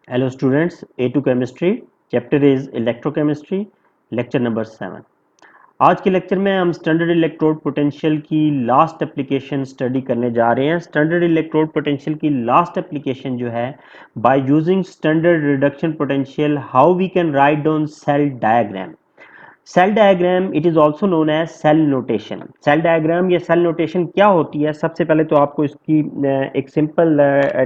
Hello students, A2 Chemistry, chapter is Electrochemistry, lecture number 7। आज के lecture में हम स्टैंडर्ड इलेक्ट्रोड पोटेंशियल की लास्ट एप्लीकेशन स्टडी करने जा रहे हैं। स्टैंडर्ड इलेक्ट्रोड पोटेंशियल की लास्ट एप्लीकेशन जो है, by using standard reduction potential how we can write down cell diagram. Cell diagram it is also known as cell notation. Cell diagram या cell notation क्या होती है, सबसे पहले तो आपको इसकी एक सिंपल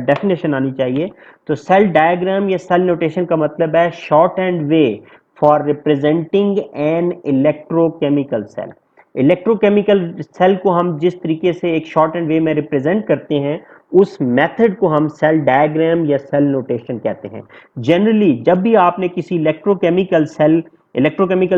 डेफिनेशन आनी चाहिए। तो सेल डायग्राम या सेल नोटेशन का मतलब है shorthand way for representing an electrochemical cell. Electrochemical cell को हम जिस तरीके से एक शॉर्ट एंड वे में रिप्रेजेंट करते हैं, उस मेथड को हम सेल डायग्राम या सेल नोटेशन कहते हैं। जनरली जब भी आपने किसी इलेक्ट्रोकेमिकल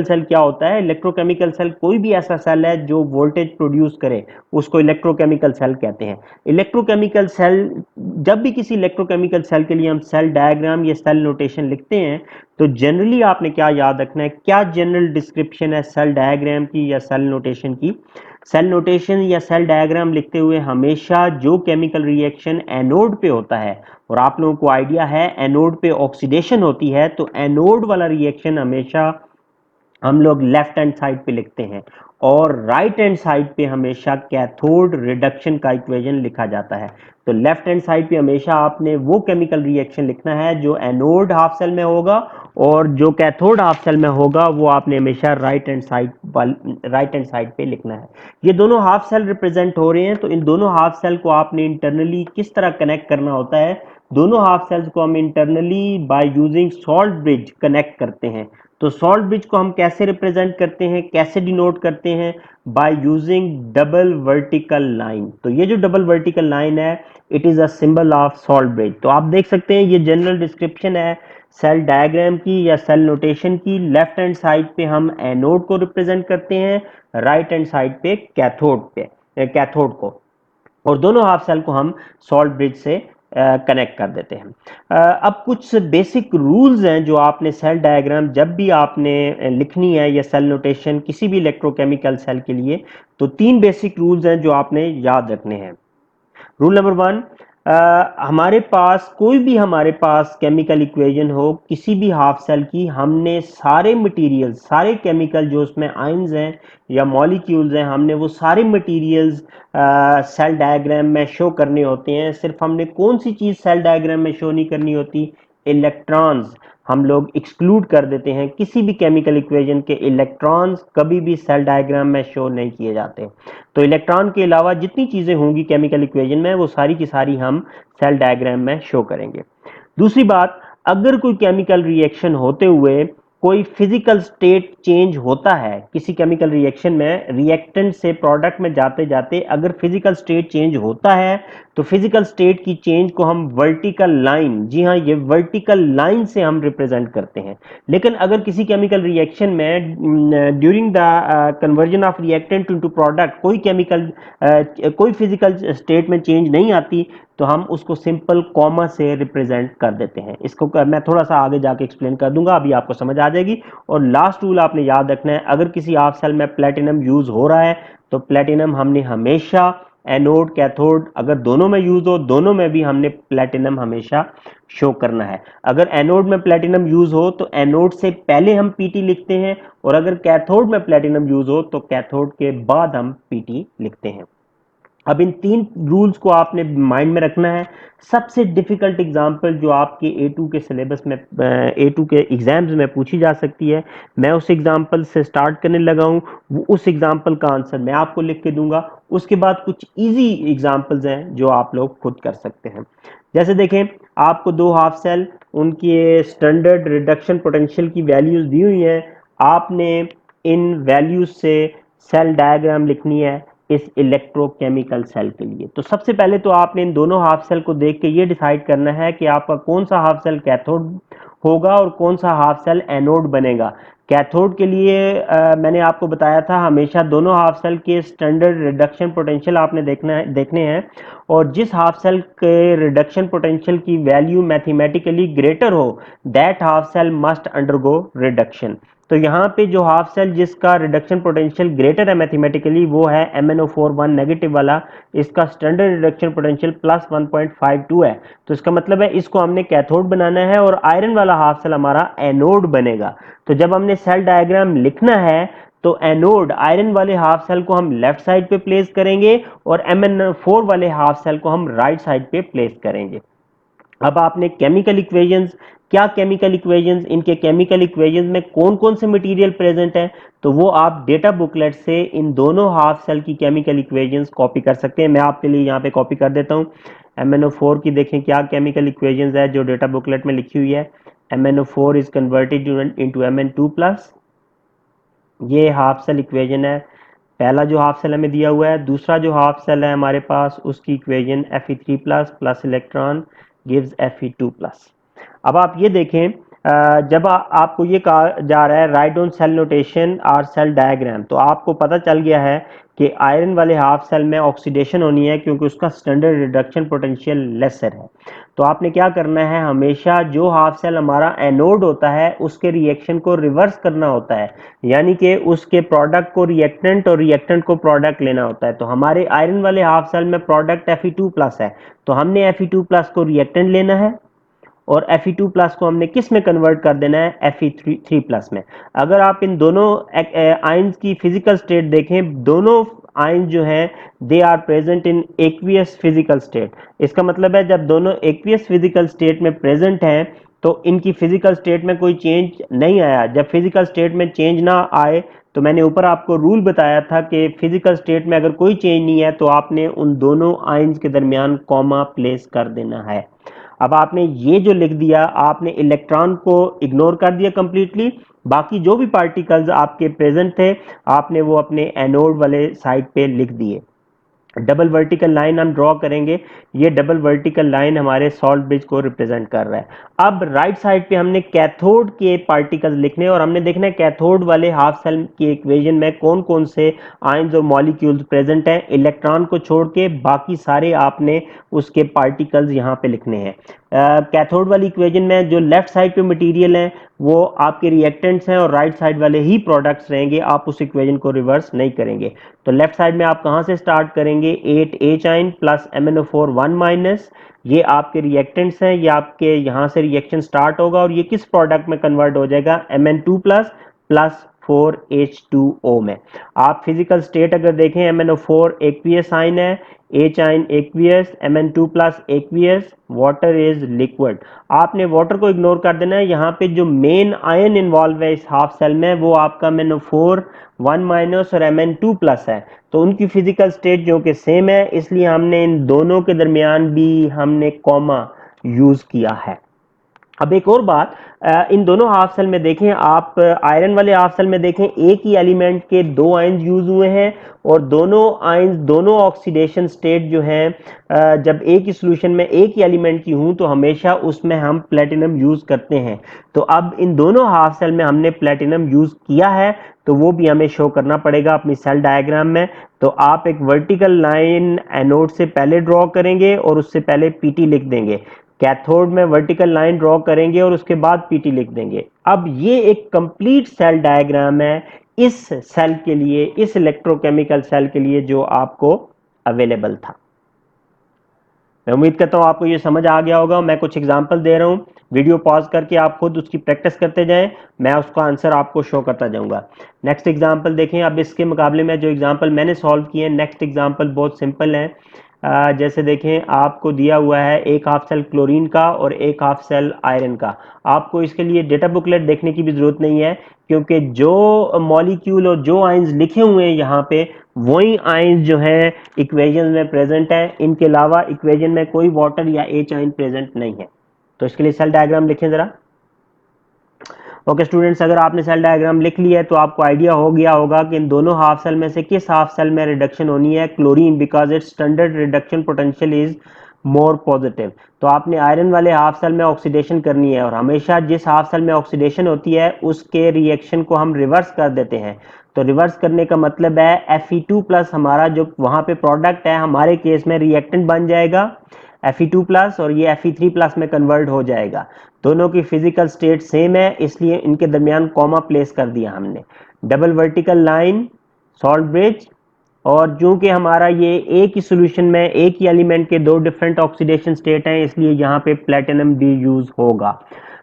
सेल क्या होता है? इलेक्ट्रोकेमिकल सेल कोई भी ऐसा सेल है जो वोल्टेज प्रोड्यूस करे, उसको इलेक्ट्रोकेमिकल सेल कहते हैं। इलेक्ट्रोकेमिकल सेल, जब भी किसी इलेक्ट्रोकेमिकल सेल के लिए हम सेल डायग्राम या सेल नोटेशन लिखते हैं, तो जनरली आपने क्या याद रखना है, क्या जनरल डिस्क्रिप्शन है सेल डायग्राम की या सेल नोटेशन की। सेल नोटेशन या सेल डायग्राम लिखते हुए हमेशा जो केमिकल रिएक्शन एनोड पे होता है, और आप लोगों को आइडिया है एनोड पे ऑक्सीडेशन होती है, तो एनोड वाला रिएक्शन हमेशा हम लोग लेफ्ट हैंड साइड पे लिखते हैं, और राइट हैंड साइड पे हमेशा कैथोड रिडक्शन का इक्वेशन लिखा जाता है। तो लेफ्ट हैंड साइड पे हमेशा आपने वो केमिकल रिएक्शन लिखना है जो एनोड हाफ सेल में होगा, और जो कैथोड हाफ सेल में होगा वो आपने हमेशा राइट हैंड साइड पे लिखना है। ये दोनों हाफ सेल रिप्रेजेंट हो रहे हैं, तो इन दोनों हाफ सेल को आपने इंटरनली किस तरह कनेक्ट करना होता है। दोनों हाफ सेल्स को हम internally by using salt bridge connect करते हैं। तो सॉल्ट ब्रिज को हम कैसे रिप्रेजेंट करते हैं, कैसे डिनोट करते हैं? By using double vertical line. तो ये जो डबल वर्टिकल लाइन है, it is a symbol of salt bridge. तो आप देख सकते हैं ये जनरल डिस्क्रिप्शन है सेल डायग्राम की या सेल नोटेशन की। लेफ्ट हैंड साइड पे हम एनोड को रिप्रेजेंट करते हैं, राइट हैंड साइड पे कैथोड को, और दोनों हाफ सेल को हम सॉल्ट ब्रिज से कनेक्ट कर देते हैं। अब कुछ बेसिक रूल्स हैं जो आपने सेल डायग्राम जब भी आपने लिखनी है या सेल नोटेशन किसी भी इलेक्ट्रोकेमिकल सेल के लिए, तो तीन बेसिक रूल्स हैं जो आपने याद रखने हैं। रूल नंबर वन, हमारे पास कोई भी हमारे पास केमिकल इक्वेशन हो किसी भी हाफ सेल की, हमने सारे मटेरियल, सारे केमिकल जो उसमें आयंस हैं या मॉलिक्यूल्स हैं, हमने वो सारे मटेरियल्स सेल डायग्राम में शो करने होते हैं। सिर्फ हमने कौन सी चीज़ सेल डायग्राम में शो नहीं करनी होती? इलेक्ट्रॉन्स हम लोग एक्सक्लूड कर देते हैं। किसी भी केमिकल इक्वेशन के इलेक्ट्रॉन्स कभी भी सेल डायग्राम में शो नहीं किए जाते। तो इलेक्ट्रॉन के अलावा जितनी चीजें होंगी केमिकल इक्वेशन में, वो सारी की सारी हम सेल डायग्राम में शो करेंगे। दूसरी बात, अगर कोई केमिकल रिएक्शन होते हुए कोई फिजिकल स्टेट चेंज होता है किसी केमिकल रिएक्शन में, रिएक्टेंट से प्रोडक्ट में जाते जाते अगर फिजिकल स्टेट चेंज होता है, तो फिजिकल स्टेट की चेंज को हम वर्टिकल लाइन, जी हाँ, ये वर्टिकल लाइन से हम रिप्रेजेंट करते हैं। लेकिन अगर किसी केमिकल रिएक्शन में during the conversion of reactant into product कोई फिजिकल स्टेट में चेंज नहीं आती, तो हम उसको सिंपल कॉमा से रिप्रेजेंट कर देते हैं। मैं थोड़ा सा आगे जाके एक्सप्लेन कर दूंगा, अभी आपको समझ आ जाएगी। और लास्ट रूल आपने याद रखना है, अगर किसी हाफ सेल में प्लेटिनम यूज हो रहा है, तो प्लेटिनम हमने हमेशा एनोड कैथोड अगर दोनों में यूज हो, दोनों में भी हमने प्लेटिनम हमेशा शो करना है। अगर एनोड में प्लेटिनम यूज हो तो एनोड से पहले हम पीटी लिखते हैं, और अगर कैथोड में प्लेटिनम यूज हो तो कैथोड के बाद हम पीटी लिखते हैं। अब इन तीन रूल्स को आपने माइंड में रखना है। सबसे डिफिकल्ट एग्जांपल जो आपके ए टू के सिलेबस में, ए टू के एग्जाम्स में पूछी जा सकती है, मैं उस एग्जांपल से स्टार्ट करने लगा हूं। उस एग्जांपल का आंसर मैं आपको लिख के दूंगा। उसके बाद कुछ इजी एग्जांपल्स हैं जो आप लोग खुद कर सकते हैं। जैसे देखें, आपको दो हाफ सेल, उनके स्टैंडर्ड रिडक्शन पोटेंशियल की वैल्यूज दी हुई हैं। आपने इन वैल्यूज से सेल डायग्राम लिखनी है इस इलेक्ट्रोकेमिकल सेल के लिए। तो सबसे पहले तो आपने इन दोनों हाफ सेल को देख के ये डिसाइड करना है कि आपका कौन सा हाफ सेल कैथोड होगा और कौन सा हाफ सेल एनोड बनेगा। कैथोड के लिए मैंने आपको बताया था हमेशा दोनों हाफ सेल के स्टैंडर्ड रिडक्शन पोटेंशियल आपने देखने हैं, और जिस हाफ सेल के रिडक्शन पोटेंशियल की वैल्यू मैथमेटिकली ग्रेटर हो, that half cell must undergo reduction. तो यहाँ पे जो हाफ सेल जिसका रिडक्शन पोटेंशियल ग्रेटर है मैथमेटिकली वो है MnO4 नेगेटिव वाला, इसका स्टैंडर्ड रिडक्शन पोटेंशियल प्लस 1.52 है। तो इसका मतलब है इसको हमने कैथोड बनाना है और आयरन वाला हाफ सेल हमारा एनोड बनेगा। तो जब हमने सेल डायग्राम लिखना है तो एनोड आयरन वाले हाफ सेल को हम लेफ्ट साइड पे प्लेस करेंगे और MnO4 वाले हाफ सेल को हम राइट साइड पे प्लेस करेंगे। अब आपने केमिकल इक्वेशंस, क्या केमिकल इक्वेशंस, इनके केमिकल इक्वेशंस में कौन कौन से मटेरियल प्रेजेंट है, तो वो आप डेटा बुकलेट से इन दोनों हाफ सेल की केमिकल इक्वेशंस कॉपी कर सकते हैं। मैं आपके लिए यहाँ पे कॉपी कर देता हूँ। MnO4 की देखें क्या केमिकल इक्वेशंस है जो डेटा बुकलेट में लिखी हुई है। MnO4 is converted into Mn2 plus, ये हाफ सेल इक्वेशन है। पहला जो हाफ सेल हमें दिया हुआ है, दूसरा जो हाफ सेल है हमारे पास उसकी equation Fe3 plus plus electron gives Fe2 plus. अब आप ये देखें, जब आपको ये कहा जा रहा है राइट ऑन सेल नोटेशन और सेल डायग्राम, तो आपको पता चल गया है कि आयरन वाले हाफ सेल में ऑक्सीडेशन होनी है क्योंकि उसका स्टैंडर्ड रिडक्शन पोटेंशियल लेसर है। तो आपने क्या करना है, हमेशा जो हाफ सेल हमारा एनोड होता है उसके रिएक्शन को रिवर्स करना होता है, यानी कि उसके प्रोडक्ट को रिएक्टेंट और रिएक्टेंट को प्रोडक्ट लेना होता है। तो हमारे आयरन वाले हाफ सेल में प्रोडक्ट Fe2 प्लस है, तो हमने Fe2 प्लस को रिएक्टेंट लेना है और Fe2 प्लस को हमने किस में कन्वर्ट कर देना है, Fe3 प्लस में। अगर आप इन दोनों आयंस की फिजिकल स्टेट देखें, दोनों आयंस जो हैं they are present in aqueous physical state. इसका मतलब है जब दोनों एक्वियस फिजिकल स्टेट में प्रेजेंट हैं तो इनकी फिजिकल स्टेट में कोई चेंज नहीं आया। जब फिजिकल स्टेट में चेंज ना आए तो मैंने ऊपर आपको रूल बताया था कि फिजिकल स्टेट में अगर कोई चेंज नहीं है तो आपने उन दोनों आयंस के दरमियान कॉमा प्लेस कर देना है। अब आपने ये जो लिख दिया, आपने इलेक्ट्रॉन को इग्नोर कर दिया कंप्लीटली, बाकी जो भी पार्टिकल्स आपके प्रेजेंट थे आपने वो अपने एनोड वाले साइड पे लिख दिए। डबल वर्टिकल लाइन हम ड्रॉ करेंगे, ये डबल वर्टिकल लाइन हमारे सॉल्ट ब्रिज को रिप्रेजेंट कर रहा है। अब राइट साइड पे हमने कैथोड के पार्टिकल्स लिखने और हमने देखना है कैथोड वाले हाफ सेल की इक्वेशन में कौन कौन से आयंस और मॉलिक्यूल्स प्रेजेंट हैं। इलेक्ट्रॉन को छोड़ के बाकी सारे आपने उसके पार्टिकल्स यहाँ पे लिखने हैं। कैथोड वाली इक्वेशन में जो लेफ्ट साइड पे मटेरियल है वो आपके रिएक्टेंट्स हैं और राइट साइड वाले ही प्रोडक्ट्स रहेंगे, आप उस इक्वेशन को रिवर्स नहीं करेंगे। तो लेफ्ट साइड में आप कहां से स्टार्ट करेंगे, 8H ion plus MnO4 1 minus, ये आपके रिएक्टेंट्स हैं, ये आपके यहां से रिएक्शन स्टार्ट होगा और ये किस प्रोडक्ट में कन्वर्ट हो जाएगा, Mn2 प्लस प्लस 4H2O में। आप फिजिकल स्टेट अगर देखें, MnO4 एक्वियस आयन है, H ion aqueous, Mn2 plus aqueous, water is liquid. आपने वाटर को इग्नोर कर देना है। यहाँ पे जो मेन आयन इन्वॉल्व है इस हाफ सेल में वो आपका MnO4 1 माइनस और Mn2 प्लस है, तो उनकी फिजिकल स्टेट जो कि सेम है, इसलिए हमने इन दोनों के दरमियान भी हमने कॉमा यूज किया है। अब एक और बात, इन दोनों हाफ सेल में देखें आप, आयरन वाले हाफ सेल में देखें एक ही एलिमेंट के दो आयंस यूज हुए हैं और दोनों आयंस, दोनों ऑक्सीडेशन स्टेट जो हैं, जब एक ही सोल्यूशन में एक ही एलिमेंट की हूं तो हमेशा उसमें हम प्लेटिनम यूज करते हैं। तो अब इन दोनों हाफ सेल में हमने प्लेटिनम यूज किया है तो वो भी हमें शो करना पड़ेगा अपनी सेल डायग्राम में। तो आप एक वर्टिकल लाइन एनोड से पहले ड्रॉ करेंगे और उससे पहले पीटी लिख देंगे, कैथोड में वर्टिकल लाइन ड्रॉ करेंगे और उसके बाद पीटी लिख देंगे। अब ये एक कंप्लीट सेल डायग्राम है इस सेल के लिए, इस इलेक्ट्रोकेमिकल सेल के लिए जो आपको अवेलेबल था। मैं उम्मीद करता हूं आपको ये समझ आ गया होगा। मैं कुछ एग्जांपल दे रहा हूं, वीडियो पॉज करके आप खुद उसकी प्रैक्टिस करते जाएं, मैं उसका आंसर आपको शो करता जाऊंगा। नेक्स्ट एग्जांपल देखें। अब इसके मुकाबले में जो एग्जांपल मैंने सॉल्व किए हैं, नेक्स्ट एग्जांपल बहुत सिंपल है। जैसे देखें, आपको दिया हुआ है एक हाफ सेल क्लोरीन का और एक हाफ सेल आयरन का। आपको इसके लिए डेटा बुकलेट देखने की भी जरूरत नहीं है क्योंकि जो मॉलिक्यूल और जो आयंस लिखे हुए हैं यहाँ पे वही आयंस जो है इक्वेशन में प्रेजेंट है। इनके अलावा इक्वेशन में कोई वाटर या H आयन प्रेजेंट नहीं है। तो इसके लिए सेल डायग्राम लिखें जरा। ओके स्टूडेंट्स, अगर आपने सेल डायग्राम लिख लिया है तो आपको आइडिया हो गया होगा कि इन दोनों हाफ सेल में से किस हाफ सेल में रिडक्शन होनी है, chlorine, because it's standard reduction potential is more positive. तो आपने आयरन वाले हाफ सेल में ऑक्सीडेशन करनी है और हमेशा जिस हाफ सेल में ऑक्सीडेशन होती है उसके रिएक्शन को हम रिवर्स कर देते हैं। तो रिवर्स करने का मतलब है Fe2 प्लस हमारा जो वहां पे प्रोडक्ट है हमारे केस में रिएक्टेंट बन जाएगा, Fe2+ और ये Fe3+ में कन्वर्ट हो जाएगा। दोनों की फिजिकल स्टेट सेम है, इसलिए इनके दरमियान कॉमा प्लेस कर दिया हमने। Double vertical line, salt bridge, और चूंकि हमारा ये एक ही सॉल्यूशन में एक ही एलिमेंट के दो डिफरेंट ऑक्सीडेशन स्टेट हैं, इसलिए यहाँ पे प्लेटिनम भी यूज होगा।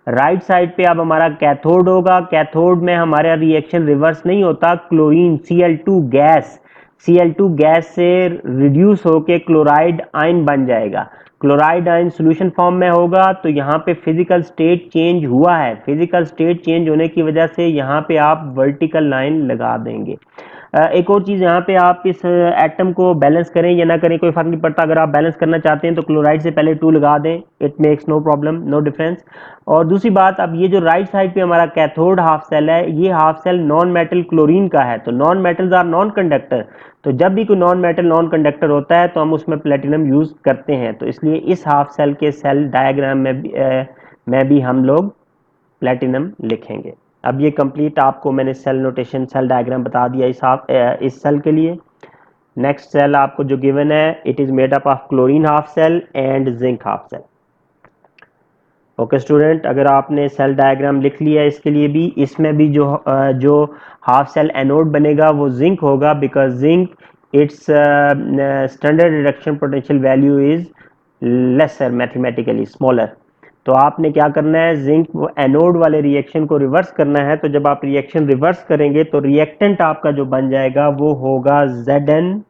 राइट साइड पे अब हमारा कैथोड होगा। कैथोड में हमारा रिएक्शन रिवर्स नहीं होता, क्लोरीन Cl2 गैस से रिड्यूस होके क्लोराइड आयन बन जाएगा। क्लोराइड आयन सॉल्यूशन फॉर्म में होगा, तो यहाँ पे फिजिकल स्टेट चेंज हुआ है। फिजिकल स्टेट चेंज होने की वजह से यहाँ पे आप वर्टिकल लाइन लगा देंगे। एक और चीज़, यहाँ पे आप इस एटम को बैलेंस करें या ना करें कोई फर्क नहीं पड़ता। अगर आप बैलेंस करना चाहते हैं तो क्लोराइड से पहले 2 लगा दें, it makes no problem, no difference. और दूसरी बात, अब ये जो राइट साइड पे हमारा कैथोड हाफ सेल है, ये half cell non metal chlorine का है। तो non metals are non conductor, तो जब भी कोई नॉन मेटल नॉन कंडक्टर होता है तो हम उसमें प्लेटिनम यूज करते हैं। तो इसलिए इस हाफ सेल के सेल डायग्राम में भी हम लोग प्लेटिनम लिखेंगे। अब ये कंप्लीट आपको मैंने सेल नोटेशन, सेल डायग्राम बता दिया इस सेल के लिए। नेक्स्ट सेल आपको जो गिवन है, it is made up of chlorine half cell and zinc half cell. Okay student, अगर आपने सेल डायग्राम लिख लिया इसके लिए भी, इसमें भी जो हाफ सेल एनोड बनेगा वो जिंक होगा, because zinc it's standard reduction potential value is lesser, mathematically smaller. तो आपने क्या करना है, जिंक एनोड वाले रिएक्शन को रिवर्स करना है। तो जब आप रिएक्शन रिवर्स करेंगे तो रिएक्टेंट आपका जो बन जाएगा वो होगा Zn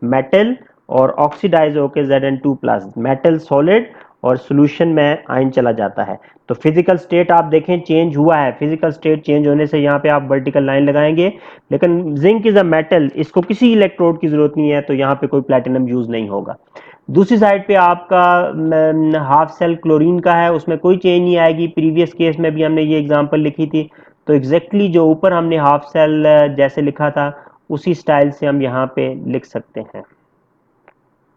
मेटल, और ऑक्सीडाइज होकर Zn2+ मेटल सॉलिड, और सॉल्यूशन में आयन चला जाता है। तो फिजिकल स्टेट आप देखें चेंज हुआ है। फिजिकल स्टेट चेंज होने से यहाँ पे आप वर्टिकल लाइन लगाएंगे। लेकिन जिंक इज अ मेटल, इसको किसी इलेक्ट्रोड की जरूरत नहीं है, तो यहाँ पे कोई प्लेटिनम यूज नहीं होगा। दूसरी साइड पे आपका हाफ सेल क्लोरीन का है, उसमें कोई चेंज नहीं आएगी। प्रीवियस केस में भी हमने ये एग्जांपल लिखी थी। तो एग्जैक्टली जो ऊपर हमने हाफ सेल जैसे लिखा था उसी स्टाइल से हम यहाँ पे लिख सकते हैं।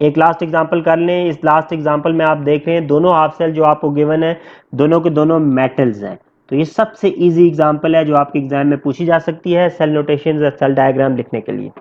एक लास्ट एग्जांपल कर लें। इस लास्ट एग्जांपल में आप देख रहे हैं दोनों हाफ सेल जो आपको गिवन है, दोनों के दोनों मेटल्स हैं। तो ये सबसे इजी एग्जांपल है जो आपके एग्जाम में पूछी जा सकती है सेल नोटेशन या सेल डायग्राम लिखने के लिए।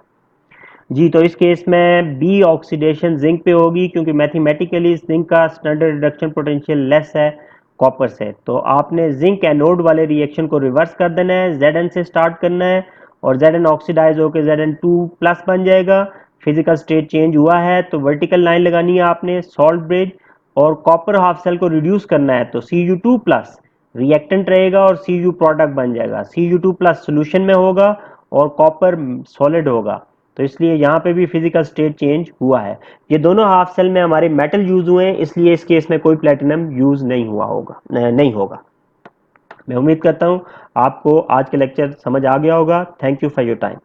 जी, तो इस केस में बी ऑक्सीडेशन जिंक पे होगी, क्योंकि मैथमेटिकली जिंक का स्टैंडर्ड रिडक्शन पोटेंशियल लेस है कॉपर से। तो आपने जिंक एनोड वाले रिएक्शन को रिवर्स कर देना है, Zn से स्टार्ट करना है, और Zn ऑक्सीडाइज होकर Zn2+ बन जाएगा। फिजिकल स्टेट चेंज हुआ है तो वर्टिकल लाइन लगानी है आपने, सॉल्ट ब्रिज, और कॉपर हाफ सेल को रिड्यूस करना है तो Cu2+ रिएक्टेंट रहेगा और Cu प्रोडक्ट बन जाएगा। Cu2+ सोल्यूशन में होगा और कॉपर सॉलिड होगा। तो इसलिए यहाँ पे भी फिजिकल स्टेट चेंज हुआ है। ये दोनों हाफ सेल में हमारे मेटल यूज हुए हैं, इसलिए इस केस में कोई प्लेटिनम यूज नहीं होगा। मैं उम्मीद करता हूँ आपको आज का लेक्चर समझ आ गया होगा। Thank you for your time.